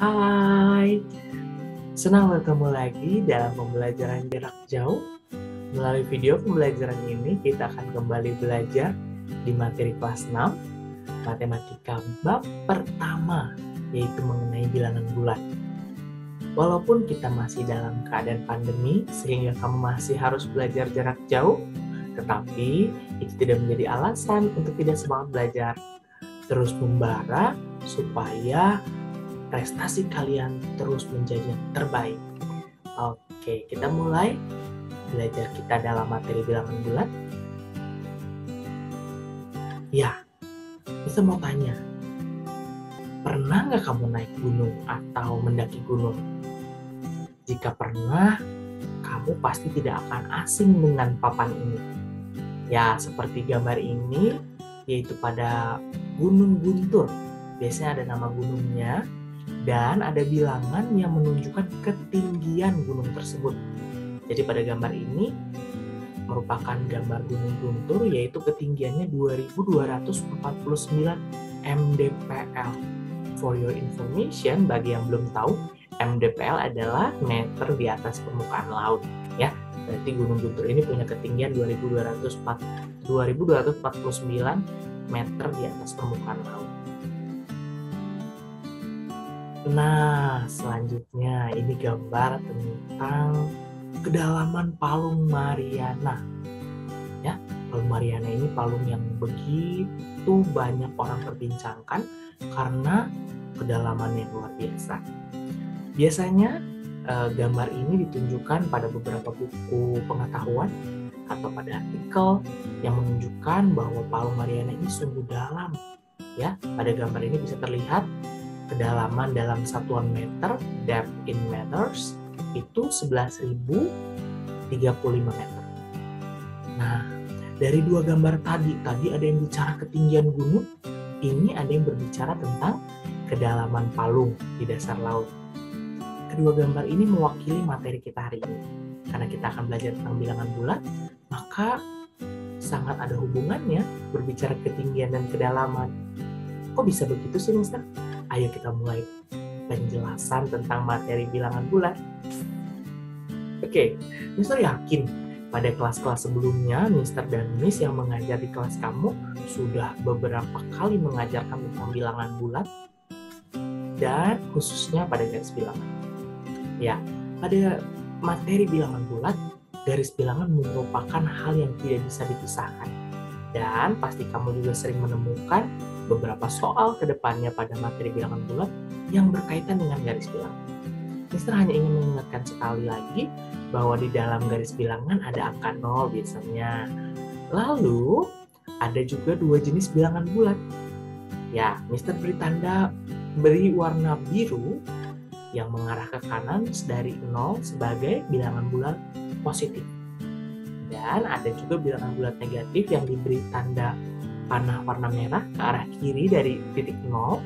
Hai, senang bertemu lagi dalam pembelajaran jarak jauh. Melalui video pembelajaran ini, kita akan kembali belajar di materi kelas 6, Matematika bab pertama, yaitu mengenai bilangan bulat. Walaupun kita masih dalam keadaan pandemi, sehingga kamu masih harus belajar jarak jauh, tetapi itu tidak menjadi alasan untuk tidak semangat belajar. Terus membara supaya prestasi kalian terus menjadi yang terbaik. Oke, kita mulai belajar kita dalam materi bilangan bulat. Ya, bisa mau tanya, pernah nggak kamu naik gunung atau mendaki gunung? Jika pernah, kamu pasti tidak akan asing dengan papan ini. Ya, seperti gambar ini, yaitu pada Gunung Guntur. Biasanya ada nama gunungnya, dan ada bilangan yang menunjukkan ketinggian gunung tersebut. Jadi pada gambar ini merupakan gambar Gunung Guntur, yaitu ketinggiannya 2249 mdpl. For your information, bagi yang belum tahu, mdpl adalah meter di atas permukaan laut. Ya, berarti Gunung Guntur ini punya ketinggian 2249 meter di atas permukaan laut. Nah, selanjutnya ini gambar tentang kedalaman Palung Mariana. Ya, Palung Mariana ini palung yang begitu banyak orang perbincangkan karena kedalamannya luar biasa. Biasanya gambar ini ditunjukkan pada beberapa buku pengetahuan atau pada artikel yang menunjukkan bahwa Palung Mariana ini sungguh dalam. Ya, pada gambar ini bisa terlihat kedalaman dalam satuan meter, depth in meters, itu 11.035 meter. Nah, dari dua gambar tadi ada yang bicara ketinggian gunung, ini ada yang berbicara tentang kedalaman palung di dasar laut. Kedua gambar ini mewakili materi kita hari ini. Karena kita akan belajar tentang bilangan bulat, maka sangat ada hubungannya berbicara ketinggian dan kedalaman. Kok bisa begitu sih, Mister? Ayo kita mulai penjelasan tentang materi bilangan bulat. Oke, Mister yakin pada kelas-kelas sebelumnya, Mister dan Miss yang mengajar di kelas kamu sudah beberapa kali mengajarkan tentang bilangan bulat dan khususnya pada garis bilangan. Ya, pada materi bilangan bulat, garis bilangan merupakan hal yang tidak bisa dipisahkan. Dan pasti kamu juga sering menemukan beberapa soal ke depannya pada materi bilangan bulat yang berkaitan dengan garis bilangan. Mister hanya ingin mengingatkan sekali lagi bahwa di dalam garis bilangan ada angka 0 biasanya. Lalu, ada juga dua jenis bilangan bulat. Ya, Mister beri warna biru yang mengarah ke kanan dari 0 sebagai bilangan bulat positif. Dan ada juga bilangan bulat negatif yang diberi tanda panah warna merah ke arah kiri dari titik 0,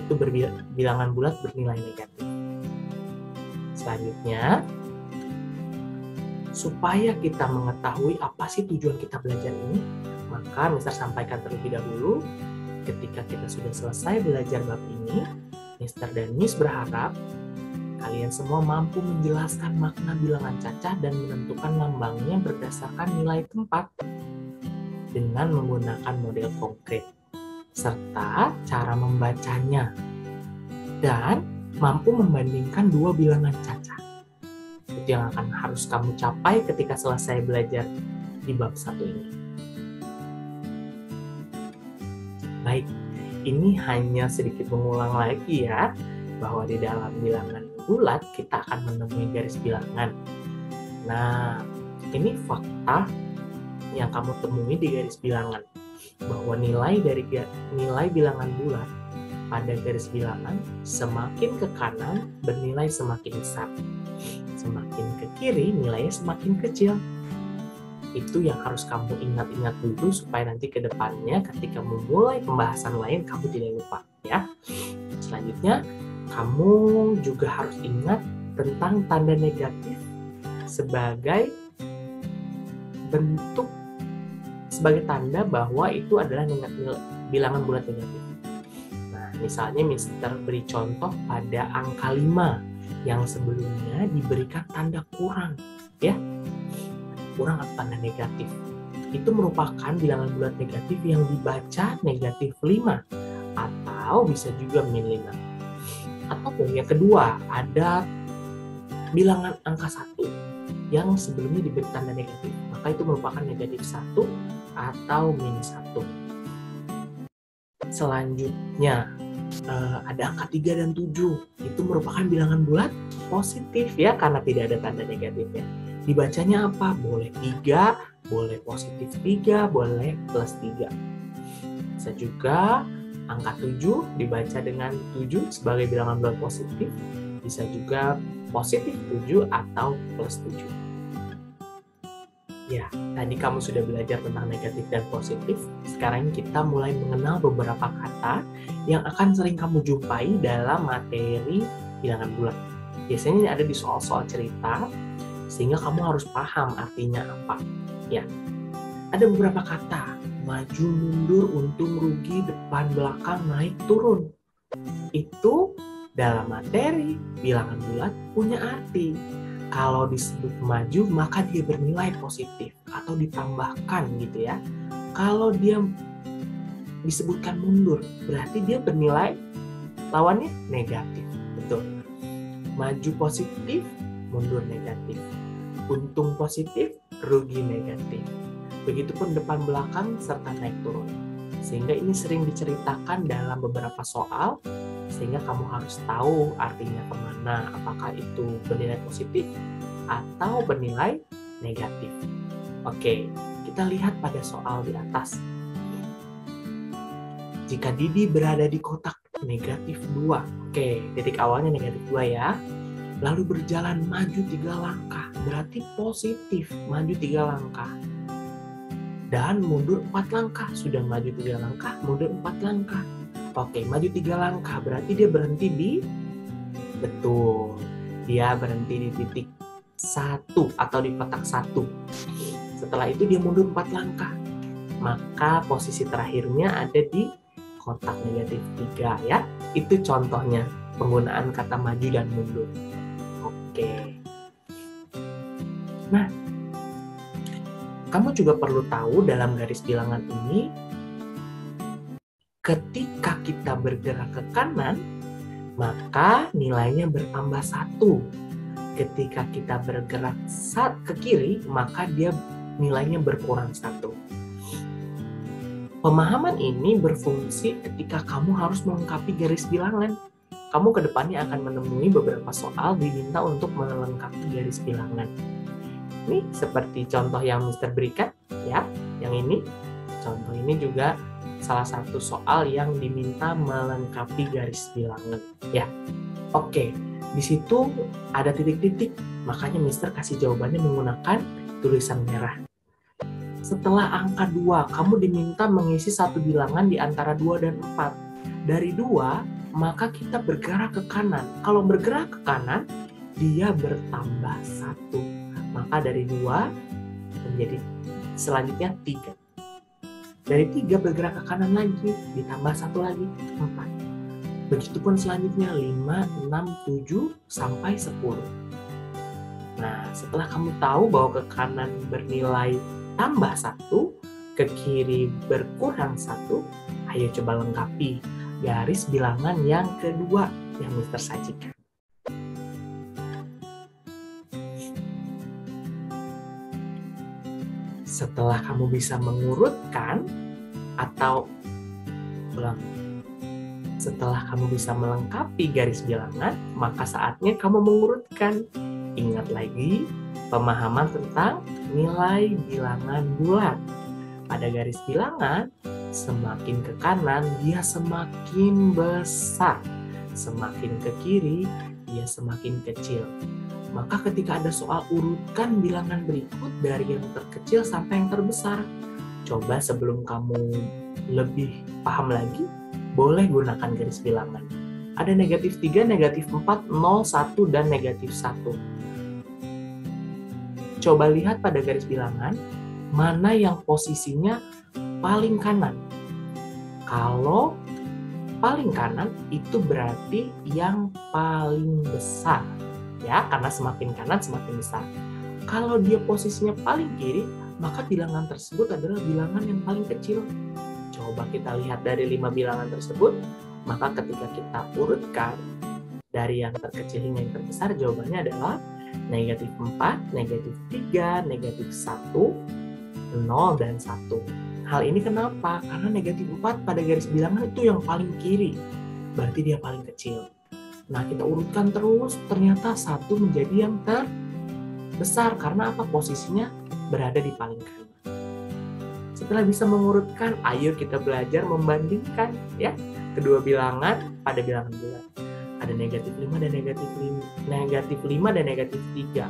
itu bilangan bulat bernilai negatif. Selanjutnya, supaya kita mengetahui apa sih tujuan kita belajar ini, maka Mister sampaikan terlebih dahulu, ketika kita sudah selesai belajar bab ini, Mister dan Miss berharap kalian semua mampu menjelaskan makna bilangan cacah dan menentukan lambangnya berdasarkan nilai tempat dengan menggunakan model konkret, serta cara membacanya, dan mampu membandingkan dua bilangan cacah. Itu yang akan harus kamu capai ketika selesai belajar di bab 1 ini. Baik, ini hanya sedikit mengulang lagi ya, bahwa di dalam bilangan bulat kita akan menemui garis bilangan. Nah, ini fakta yang kamu temui di garis bilangan, bahwa nilai bilangan bulat pada garis bilangan semakin ke kanan bernilai semakin besar, semakin ke kiri nilainya semakin kecil. Itu yang harus kamu ingat-ingat dulu supaya nanti ke depannya ketika memulai pembahasan lain kamu tidak lupa ya. Selanjutnya, kamu juga harus ingat tentang tanda negatif sebagai tanda bahwa itu adalah bilangan bulat negatif. Nah, Misalnya Mister beri contoh pada angka 5 yang sebelumnya diberikan tanda kurang, ya. Kurang atau tanda negatif. Itu merupakan bilangan bulat negatif yang dibaca negatif 5 atau bisa juga min 5. Atau yang kedua, ada bilangan angka 1 yang sebelumnya diberi tanda negatif, maka itu merupakan negatif 1 atau min 1. Selanjutnya ada angka 3 dan 7, itu merupakan bilangan bulat positif ya, karena tidak ada tanda negatifnya. Dibacanya apa? Boleh 3, boleh positif 3, boleh plus 3. Bisa juga angka 7 dibaca dengan 7 sebagai bilangan bulat positif, bisa juga positif 7 atau plus 7. Ya, tadi kamu sudah belajar tentang negatif dan positif. Sekarang kita mulai mengenal beberapa kata yang akan sering kamu jumpai dalam materi bilangan bulat. Biasanya ini ada di soal-soal cerita, sehingga kamu harus paham artinya apa. Ya, ada beberapa kata: maju, mundur, untung, rugi, depan, belakang, naik, turun. Itu dalam materi bilangan bulat punya arti. Kalau disebut maju, maka dia bernilai positif atau ditambahkan gitu ya. Kalau dia disebutkan mundur, berarti dia bernilai lawannya negatif. Betul. Maju positif, mundur negatif. Untung positif, rugi negatif. Begitupun depan belakang serta naik turun. Sehingga ini sering diceritakan dalam beberapa soal, sehingga kamu harus tahu artinya kemana, apakah itu bernilai positif atau bernilai negatif. Oke, kita lihat pada soal di atas. Jika Didi berada di kotak negatif 2, oke, titik awalnya negatif 2 ya, lalu berjalan maju 3 langkah, berarti positif, maju 3 langkah. Dan mundur 4 langkah, sudah maju 3 langkah, mundur 4 langkah. Oke, maju 3 langkah, berarti dia berhenti di, betul, dia berhenti di titik 1 atau di kotak 1. Setelah itu dia mundur 4 langkah, maka posisi terakhirnya ada di kotak negatif 3 ya. Itu contohnya penggunaan kata maju dan mundur. Oke. Nah, kamu juga perlu tahu dalam garis bilangan ini, ketika kita bergerak ke kanan, maka nilainya bertambah 1. Ketika kita bergerak ke kiri, maka dia nilainya berkurang 1. Pemahaman ini berfungsi ketika kamu harus melengkapi garis bilangan. Kamu ke depannya akan menemui beberapa soal diminta untuk melengkapi garis bilangan. Ini seperti contoh yang Mister berikan, ya. Yang ini, contoh ini juga salah satu soal yang diminta melengkapi garis bilangan, ya. Oke, di situ ada titik-titik, makanya Mister kasih jawabannya menggunakan tulisan merah. Setelah angka 2, kamu diminta mengisi satu bilangan di antara 2 dan 4. Dari 2, maka kita bergerak ke kanan. Kalau bergerak ke kanan, dia bertambah 1. Maka dari 2 menjadi selanjutnya 3. Dari 3 bergerak ke kanan lagi, ditambah 1 lagi, 4. Begitupun selanjutnya 5, 6, 7, sampai 10. Nah, setelah kamu tahu bahwa ke kanan bernilai tambah 1, ke kiri berkurang 1, ayo coba lengkapi garis bilangan yang kedua yang Mister sajikan. Setelah kamu bisa mengurutkan atau setelah kamu bisa melengkapi garis bilangan, maka saatnya kamu mengurutkan. Ingat lagi pemahaman tentang nilai bilangan bulat. Pada garis bilangan, semakin ke kanan dia semakin besar, semakin ke kiri dia semakin kecil. Maka ketika ada soal urutkan bilangan berikut dari yang terkecil sampai yang terbesar. Coba sebelum kamu lebih paham lagi, boleh gunakan garis bilangan. Ada negatif 3, negatif 4, 0, 1, dan negatif 1. Coba lihat pada garis bilangan, mana yang posisinya paling kanan. Kalau paling kanan itu berarti yang paling besar. Ya, karena semakin kanan semakin besar. Kalau dia posisinya paling kiri, maka bilangan tersebut adalah bilangan yang paling kecil. Coba kita lihat dari 5 bilangan tersebut, maka ketika kita urutkan dari yang terkecil hingga yang terbesar, jawabannya adalah negatif 4, negatif 3, negatif 1, 0, dan 1. Hal ini kenapa? Karena negatif 4 pada garis bilangan itu yang paling kiri, berarti dia paling kecil. Nah, kita urutkan terus, ternyata 1 menjadi yang terbesar, karena apa? Posisinya berada di paling kanan. Setelah bisa mengurutkan, ayo kita belajar membandingkan ya kedua bilangan pada bilangan bulat. Ada negatif 5 dan negatif 5, negatif 5 dan negatif 3.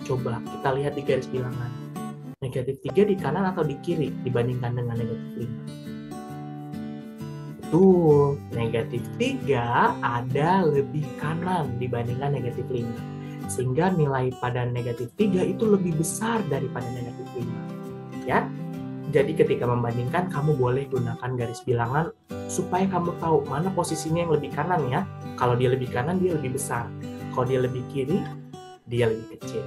Coba kita lihat di garis bilangan. Negatif 3 di kanan atau di kiri dibandingkan dengan negatif 5? Betul, negatif 3 ada lebih kanan dibandingkan negatif 5. Sehingga nilai pada negatif 3 itu lebih besar daripada negatif 5. Ya, jadi ketika membandingkan, kamu boleh gunakan garis bilangan supaya kamu tahu mana posisinya yang lebih kanan ya. Kalau dia lebih kanan, dia lebih besar. Kalau dia lebih kiri, dia lebih kecil.